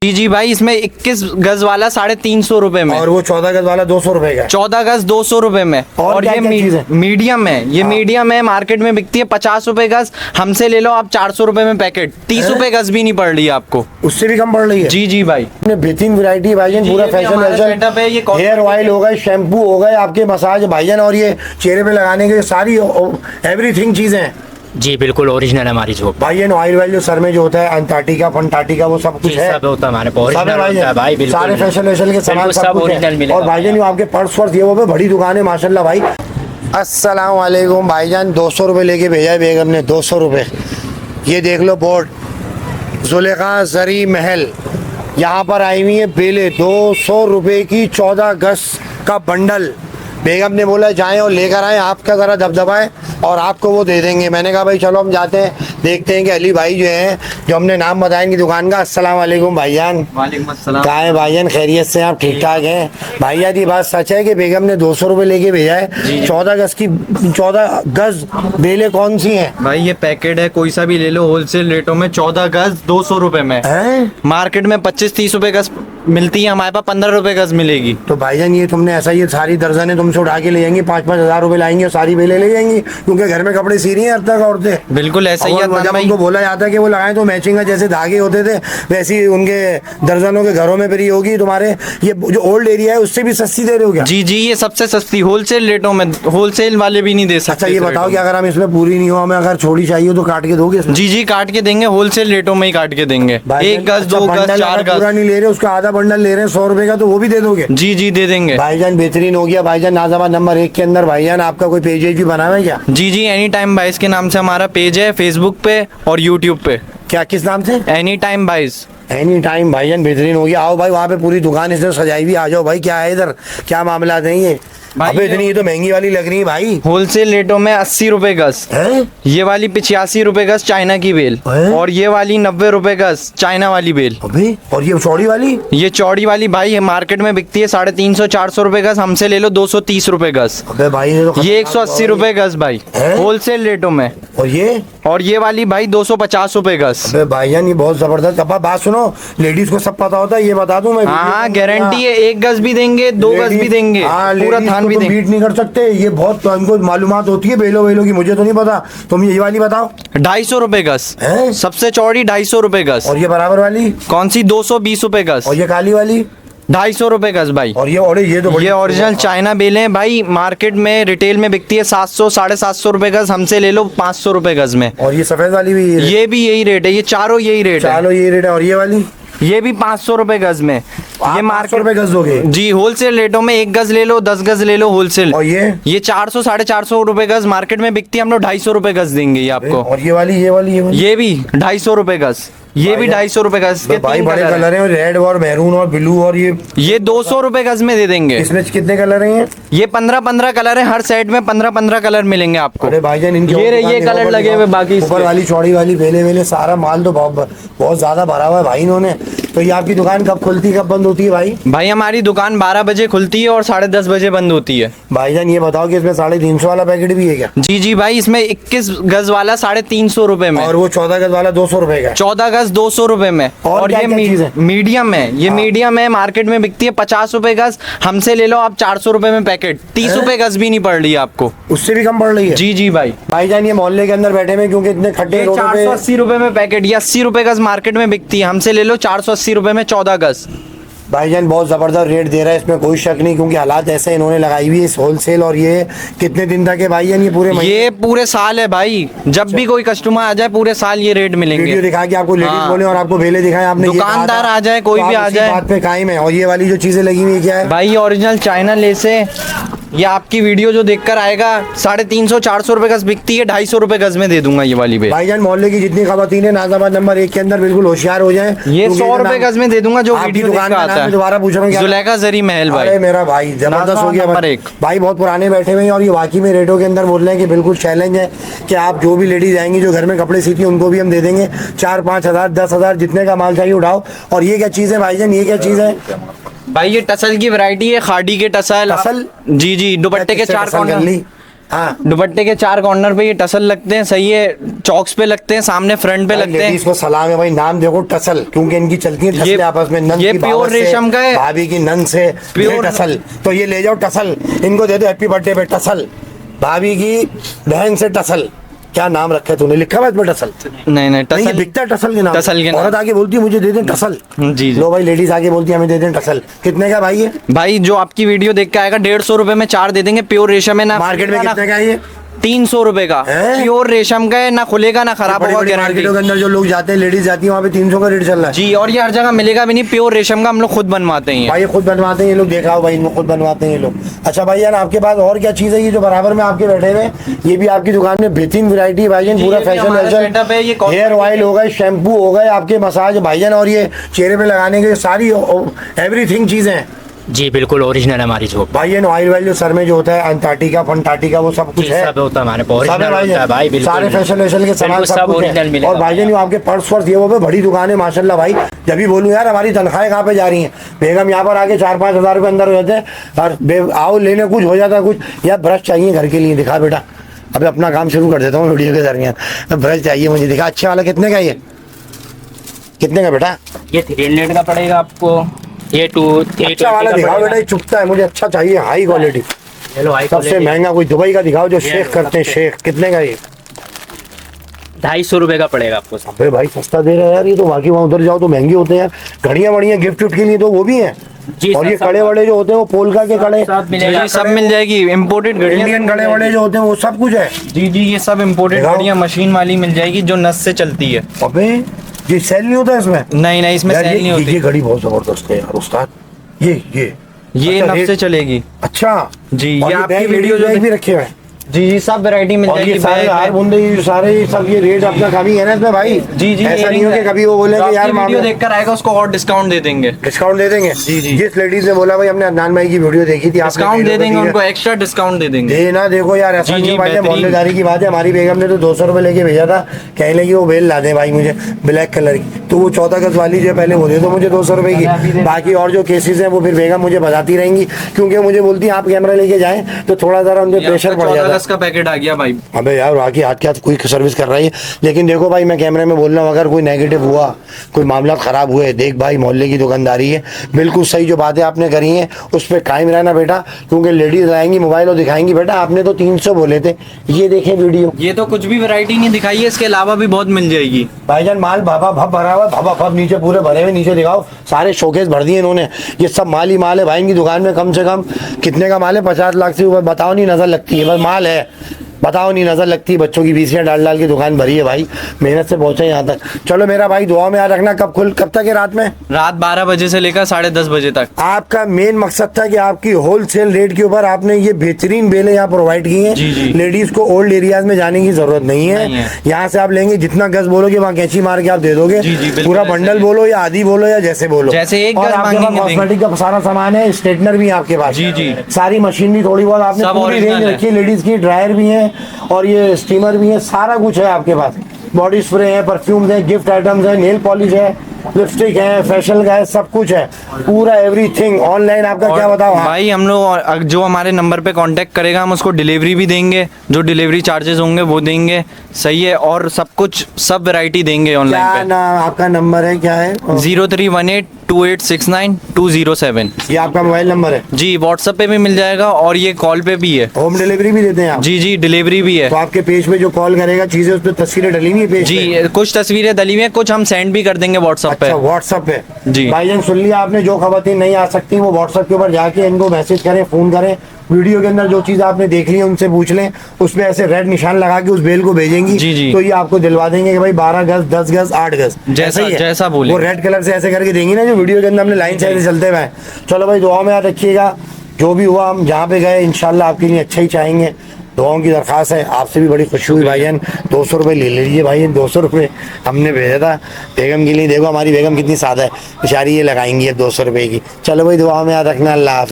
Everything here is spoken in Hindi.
जी जी भाई, इसमें 21 गज वाला 350 रुपए में और वो 14 गज वाला 200 रुपए का। 14 गज 200 रुपए में। और क्या ये क्या चीज़ है? मीडियम है, ये मीडियम है, मार्केट में बिकती है 50 रुपए गज, हमसे ले लो आप 400 रुपए में पैकेट, 30 रुपए गज भी नहीं पड़ रही है आपको, उससे भी कम पड़ रही है। जी जी भाई, बेहतरीन वैरायटी भाईजान, पूरा फैशन, हेयर ऑयल हो गए, शैम्पू हो गए, आपके मसाज भाईजान, और ये चेहरे पे लगाने के सारी एवरीथिंग चीजें हैं। जी बिल्कुल ओरिजिनल है हमारी शॉप। भाईजान ऑयल वाइल जो सर में जो होता है, अंटार्कटिका फंटार्टिका वो सब कुछ है, सब होता है हमारे पास, सब है ओरिजिनल होता है भाई, बिल्कुल सारे फैशन वैशन के सामान बिल्कुल सब कुछ ओरिजिनल है। मिलेगा। और भाईजान ये आपके पर्स वर्स ये वो पे बड़ी दुकान है माशाल्लाह भाई। अस्सलाम वालेकुम भाईजान, 200 रुपये लेके भेजा है बेगम ने, 200 रुपये। ये देख लो बोर्ड, जुलेखा जरी महल, यहाँ पर आई हुई है बेले, 200 रुपये की 14 गज का बंडल। बेगम ने बोला जाएं और लेकर आए, आपका ज़रा दबदबा है और आपको वो दे देंगे। मैंने कहा भाई चलो हम जाते हैं, देखते हैं कि अली भाई जो हैं, जो हमने नाम बताया इनकी दुकान का। अस्सलाम वालेकुम भाईजान। वालेकुम अस्सलाम। कहाँ है भाईजान, खैरियत से आप ठीक ठाक हैं? भाईजान ये बात सच है कि बेगम ने 200 रुपये लेके भेजा है, 14 गज की 14 गज बेले कौन सी हैं? भाई ये पैकेट है, कोई सा भी ले लो, होलसेल रेटों में 14 गज 200 रुपए में। हैं? मार्केट में 25-30 रुपए गज मिलती है, हमारे पास 15 रुपए गज मिलेगी। तो भाईजान ये तुमने ऐसा, ये सारी दर्जनें तुमसे उठा के ले जाएंगी, 5-5 हज़ार रुपये लाएंगी और सारी बेले ले जाएंगी, क्योंकि घर में कपड़े सी रही हैं अब तक औरतें। बिल्कुल ऐसा ही है और जब भाई। उनको बोला जाता है कि वो लगाएं तो मैचिंग का जैसे धागे होते थे वैसे ही उनके दर्जनों के घरों में फिर ये होगी। तुम्हारे ये जो ओल्ड एरिया है उससे भी सस्ती दे रहे हो क्या? जी जी, ये सबसे सस्ती होलसेल रेटों में, होलसेल वाले भी नहीं दे सकते। अच्छा ये इस बताओ रेटों कि अगर हम इसमें पूरी नहीं हो, हमें अगर छोड़ी चाहिए तो काट के दोगे इसमें? में। जी जी, काट के देंगे, होलसेल रेटों में ही काट के देंगे। भाईजान, 1 गज अच्छा 2 गज बंडल 4 अगर पूरा गज। नहीं ले रहे, उसका आधा बंडल ले रहे हैं 100 रुपए का, तो वो भी दे दोगे? जी जी दे देंगे। भाईजान बेहतरीन हो गया भाईजान। नाज़ाबाद नंबर 1 के अंदर भाईजान आपका कोई पेज भी बना हुआ है क्या? जी जी, एनी टाइम बाइस के नाम से हमारा पेज है, फेसबुक पे और यूट्यूब पे। क्या किस नाम से? एनी टाइम बाइस। एनी टाइम भाईजान, बेहतरीन हो गया। आओ भाई, वहाँ पे पूरी दुकान इसने सजाई भी, आ जाओ भाई। क्या है इधर, क्या मामला है ये? भाई अबे इतनी ये तो महंगी वाली लग रही है भाई। होलसेल रेटों में 80 रुपए गज, हैं? ये वाली 85 रुपए गज चाइना की बेल, हैं? और ये वाली 90 रुपए गज चाइना वाली बेल। अबे और ये चौड़ी वाली? ये चौड़ी वाली भाई मार्केट में बिकती है 350-400 रुपए गज, हमसे ले लो 230 रुपए गज। अबे भाई ये तो ये 180 रुपए गज भाई, हैं? होलसेल रेटों में। और ये वाली भाई 250 रुपए गज। अबे भाईजान ये बहुत जबरदस्त। अब बात सुनो, लेडीज को सब पता होता है, ये बता दूं मैं। हाँ गारंटी है, 1 गज भी देंगे, 2 गज भी देंगे, पूरा थान भी देंगे। बीट नहीं कर सकते, ये बहुत इनको मालूमात होती है बेलो वेलो की, मुझे तो नहीं पता। तुम ये वाली बताओ। 250 रुपए गज, हैं? सबसे चौड़ी 250 रुपए गज। और ये बराबर वाली? कौन सी? 220 रुपए गज। और ये काली वाली? 250 रुपए गज भाई। और ये तो ये ओरिजिनल चाइना बेल है भाई, मार्केट में रिटेल में बिकती है 700-750 रुपए गज, हमसे ले लो 500 रुपए गज में। और ये सफेद वाली भी ये भी यही रेट है, ये चारों यही रेट है। चलो ये रेट है। और ये वाली? ये भी 500 रुपए गज में। ये 500 रुपए गज दोगे? जी, होलसेल रेटों में 1 गज ले लो, 10 गज ले लो होलसेल। और ये 400-450 रुपए गज मार्केट में बिकती है, हम लोग 250 रुपए गज देंगे ये आपको। और ये वाली ये भी 250 रुपए गज, ये भी 250 रुपए गज के भाई 3 बड़े कलर हैं, रेड और मैरून और ब्लू, और ये 200 रुपए गज में दे देंगे। इसमें कितने कलर हैं? ये 15-15 कलर है, हर सेट में 15-15 कलर मिलेंगे आपको। अरे भाईजान इनके ये रही, ये कलर लगे हुए, बाकी ऊपर वाली चौड़ी वाली बेले वेले सारा माल तो बहुत ज्यादा भरा हुआ है भाई इन्होंने। तो ये आपकी दुकान कब खुलती है, कब बंद होती है भाई? भाई हमारी दुकान 12 बजे खुलती है और 10:30 बजे बंद होती है। भाईजान ये बताओ कि इसमें 350 वाला पैकेट भी है क्या? जी जी भाई, इसमें 21 गज वाला 350 रुपए में, और वो 14 गज वाला 200 रुपए का? 14 गज 200 रुपए में। और ये मीडियम है, ये मीडियम है, मार्केट में बिकती है 50 रुपए गज, हमसे ले लो आप 400 रुपए में पैकेट, 30 रुपए गज भी नहीं पड़ रही है आपको, उससे भी कम पड़ रही है। जी जी भाई। भाईजान ये मोहल्ले के अंदर बैठे हुए क्योंकि इतने खड्डे रोडों पे। 480 रुपए में पैकेट, ये 80 रुपए गज मार्केट में बिकती है, हमसे ले लो 480 रुपए में 14 गज। भाईजान बहुत ज़बरदस्त रेट दे रहा है, इसमें कोई शक नहीं, क्योंकि हालात ऐसे इन्होंने लगाई हुई है इस होलसेल। और ये कितने दिन तक है भाईजान? ये पूरे साल है भाई, जब भी कोई कस्टमर आ जाए पूरे साल ये रेट मिलेंगे। वीडियो दिखा के आपको लेडीज बोले और आपको भेले दिखाए आपने, दुकानदार आ जाए, कोई भी आ जाए, बात पे कायम है। और ये वाली जो चीजें लगी हुई क्या है भाई? ओरिजिनल चाइना लेस है, ये आपकी वीडियो जो देखकर आएगा 350-400 रुपए गज बिकती है, 250 रुपए गज में दे दूंगा ये वाली बेल। भाईजान मोहल्ले की जितनी खवातीन है नाज़ाबाद नंबर 1 के अंदर बिल्कुल होशियार हो जाए, ये 100 रुपए गज में दे दूंगा जो वीडियो दुकान आता है। दोबारा पूछ रहा हूँ, जुलेखा जरी महल भाई। अरे मेरा भाई जबरदस्त हो गया नंबर 1 भाई, बहुत पुराने बैठे हुए हैं। और ये वाकई में रेटों के अंदर बोल रहे हैं कि बिल्कुल चैलेंज है कि आप जो भी लेडीज आएंगी जो घर में कपड़े सीती हैं उनको भी हम दे देंगे 4-5 हज़ार 10 हज़ार जितने का माल चाहिए उठाओ। और ये क्या चीज़ है भाईजान, ये क्या चीज़ है भाई? ये टसल की वैरायटी है, खाड़ी के टसल। टसल? जी जी, दुपट्टे के 4 कॉर्नर। हाँ। दुपट्टे के 4 कॉर्नर पे ये टसल लगते हैं, सही है, चौक्स पे लगते हैं, सामने फ्रंट पे लगते हैं। लेडीज को सलाम है भाई, नाम देखो टसल, क्योंकि इनकी चलती है ये टसलें आपस में, नन ये की प्योर भावत से, रेशम का है, भाभी की नन से प्योर टसल। तो ये ले जाओ टसल, इनको दे दो हैप्पी बर्थडे पे टसल, भाभी की बहन से टसल। क्या नाम रखा है तूने, लिखा हुआ है इसमें टसल? नहीं नहीं, ये टसल बिकता है टसल के नाम। टसल के नाम। औरत आके बोलती है मुझे दे दें टसल। जी। लो भाई, लेडीज आके बोलती है हमें दे दें टसल। कितने का भाई ये? भाई जो आपकी वीडियो देख के आएगा 150 रुपए में 4 दे देंगे, प्योर रेशम है ना। मार्केट में कितने का है ये? 300 रुपए का, है? प्योर रेशम का है, ना खुलेगा ना खराब होगा, गारंटी। मार्केटों के अंदर जो लोग जाते हैं, लेडीज जाती है, वहाँ पे 300 का रेट चल रहा है। जी, और ये हर जगह मिलेगा भी नहीं, प्योर रेशम का हम लोग खुद बनवाते हैं। भाई ये खुद बनवाते हैं ये लोग, देखा हो भाई, इनको खुद बनवाते हैं ये लोग। अच्छा भाई यार, आपके पास और क्या चीज है ये जो बराबर में आपके बैठे हुए हैं? ये भी आपकी दुकान में बेहतरीन वैरायटी भाईजान, जी, पूरा ये भी फैशन हमारा setup है, ये वैशन, हेयर ऑयल हो गए, शैम्पू हो गए, आपके मसाज भाईजान, और ये चेहरे पे लगाने के सारी एवरीथिंग चीजें हैं जी बिल्कुल ओरिजिनल है हमारी शॉप। भाई। ये ऑयल वाइल जो सर में जो होता है, अंटार्कटिका फंटार्टिका, वो सब कुछ है, सब होता है हमारे पास, सब है ओरिजिनल होता है भाई, बिल्कुल सारे फैशन वैशन के सामान बिल्कुल सब सब कुछ ओरिजिनल है। मिलेगा और भाईजान ये आपके पर्स वर्स ये वो पे बड़ी दुकान है माशाल्लाह भाई। जब भी बोलूँ यार हमारी तनख्वाहें कहाँ पे जा रही हैं, बेगम यहाँ पर आके 4-5 हज़ार रुपये अंदर हो जाते हैं, और आओ लेने कुछ हो जाता है कुछ। यार ब्रश चाहिए घर के लिए, दिखा बेटा, अभी अपना काम शुरू कर देता हूँ वीडियो के दरमियान। ब्रश चाहिए मुझे, दिखा अच्छा वाला, कितने का ये, कितने का बेटा? ये 300 का पड़ेगा आपको, ये 2 अच्छा वाला दिखाओ बेटा, ये चुपता है, मुझे अच्छा चाहिए, हाई क्वालिटी। हेलो हाई सबसे महंगा कोई दुबई का दिखाओ जो शेख करते हैं, शेख। कितने का ये? 250 रुपए का पड़ेगा आपको। अबे भाई सस्ता दे रहा है यार ये तो, बाकी वहाँ उधर जाओ तो महंगे होते हैं यार। घड़ियाँ बढ़िया गिफ्ट के लिए तो वो भी हैं, जी और सर, ये सब कड़े वड़े जो होते हैं वो पोलका के कड़े, सब मिलेगा। जी, सब मिल जाएगी, इम्पोर्टेड इंडियन कड़े वड़े जो होते हैं वो सब कुछ है। जी, ये सब इम्पोर्टेड दिखाओ। गाड़ियाँ मशीन वाली मिल जाएगी जो नस से चलती है। अबे ये सेल नहीं होता इसमें? नहीं, इसमें यार सेल नहीं ये होती। घड़ी बहुत जबरदस्त है यार उस्ताद, ये ये अच्छा, नस से चलेगी। अच्छा जी, और ये आपकी बैग वीडियो जो भी रखे हुए हैं, जी, सब वैरायटी मिल और जाएगी। ये सारे बैग हार है। बुंदे ये सारे सब ये रेट अपना कमी है ना इसमें भाई। जी, ऐसा नहीं हो earrings कि है। कभी वो बोले जो कि यार आपकी वीडियो मामला देखकर आएगा उसको और डिस्काउंट दे देंगे। डिस्काउंट दे देंगे। जी। जिस लेडीज ने बोला भाई हमने अदनान भाई की वीडियो देखी थी, आपने डिस्काउंट दे वीडियो देंगे देखी है। उनको, एक्स्ट्रा डिस्काउंट दे देंगे। देना देखो यार, ऐसा जी, नहीं भाई, बेहतरीन। मोहल्लेदारी की बात है। हमारी बेगम ने तो 200 रुपए लेके भेजा था, कहने लगी वो बेल ला दे भाई मुझे ब्लैक कलर की, तो वो 14 गज वाली जो है पहले वो दे दो मुझे 200 रुपए की। बाकी और जो केसेस हैं वो फिर बेगम मुझे बताती रहेंगी, क्योंकि मुझे बोलती है आप कैमरा लेके जाएं तो थोड़ा ज़रा उनके प्रेशर पड़ जाता है। 14 का पैकेट आ गया भाई। अबे यार बाकी हाथ के हाथ कोई सर्विस कर रही है, लेकिन देखो भाई मैं कैमरे में बोल रहा हूँ, अगर कोई नेगेटिव हुआ, कोई मामला खराब हुए, देख भाई मोहल्ले की दुकानदारी है, बिल्कुल सही जो बातें आपने करी हैं उस पर कायम रहना बेटा, क्योंकि लेडीज आएंगी मोबाइल और दिखाएंगी बेटा आपने तो 300 बोले थे, ये देखें वीडियो। ये तो कुछ भी वैरायटी नहीं दिखाई है, इसके अलावा भी बहुत मिल जाएगी भाईजान। माल भाभा भब भरा हुआ, भाभा भब नीचे पूरे भरे हुए, नीचे दिखाओ सारे शोकेस भर दिए इन्होंने। ये सब माल ही माल है भाई इनकी दुकान में, कम से कम कितने का माल है? 50 लाख से ऊपर। बताओ नहीं नजर लगती है, बस माल है, बताओ नहीं नजर लगती। बच्चों की बीसियाँ डाल डाल की दुकान भरी है भाई, मेहनत से पहुंचे यहाँ तक। चलो मेरा भाई दुआ में याद रखना, कब तक है रात में? रात 12 बजे से लेकर 10:30 बजे तक। आपका मेन मकसद था कि आपकी होलसेल रेट के ऊपर आपने ये बेहतरीन बेलें यहाँ प्रोवाइड की हैं। जी। लेडीज को ओल्ड एरियाज में जाने की जरूरत नहीं है, यहाँ से आप लेंगे जितना गज बोलोगे वहाँ कैंची मार के आप दे दोगे। जी, बिल्कुल पूरा ऐसे बंडल ही। बोलो या आधी बोलो या जैसे बोलो, जैसे एक और गज आपके पास मांगेंगे देंगे। कॉस्मेटिक का सारा सामान है, स्ट्रेटनर भी है आपके पास। जी। सारी मशीनरी थोड़ी बहुत आपने सब पूरी original रेंज है। रखी है, लेडीज की ड्रायर भी है और ये स्टीमर भी है, सारा कुछ है आपके पास। बॉडी स्प्रे है, परफ्यूम्स है, गिफ्ट आइटम्स है, नेल पॉलिश है, लिपस्टिक है, फेशियल का है, सब कुछ है, पूरा एवरीथिंग। ऑनलाइन आपका क्या बताओ? हाँ। भाई हम लोग जो हमारे नंबर पे कांटेक्ट करेगा हम उसको डिलीवरी भी देंगे, जो डिलीवरी चार्जेस होंगे वो देंगे, सही है, और सब कुछ सब वैरायटी देंगे क्या ऑनलाइन ना आपका नंबर है, क्या है? पे। 03182869 ये आपका मोबाइल नंबर है? जी, व्हाट्सएप पे भी मिल जाएगा और ये कॉल पे भी है। होम डिलीवरी भी देते हैं आप? जी, डिलीवरी भी है। तो आपके पेज पे जो कॉल करेगा चीजें उस पर तस्वीरें डली हुई है पेज पे? जी, कुछ तस्वीरें डली हुई हैं, कुछ हम सेंड भी कर देंगे व्हाट्सएप पे। अच्छा व्हाट्सएप पे। जी। भाईजान सुन लिया आपने, जो खबरतें नहीं आ सकती वो व्हाट्सएप के ऊपर जाके इनको मैसेज करें, फोन करें, वीडियो के अंदर जो चीज आपने देख ली है उनसे पूछ लें, उसमें ऐसे रेड निशान लगा के उस बेल को भेजेंगी। जी। तो ये आपको दिलवा देंगे कि भाई 12 गज, 10 गज, 8 गज, जैसा- ही है। जैसा बोलेंगे। वो रेड कलर से ऐसे करके देंगी ना, जो वीडियो के अंदर हमने लाइन से ऐसे चलते हुए हैं। चलो भाई दुआ में याद रखिएगा, जो भी हुआ हम जहाँ पे गए इंशाल्लाह आपके लिए अच्छा ही चाहेंगे। दुआओं की दरख्वास्त है, आपसे भी बड़ी खुशी हुई भाईजान। 200 रुपये ले लीजिए भाईजान, 200 रुपये हमने भेजा था बेगम के लिए। देखो हमारी बेगम कितनी सादा है बेचारी, ये लगाएंगी अब 200 रुपये की। चलो भाई दुआ में याद रखना, अल्लाह हाफ़िज़।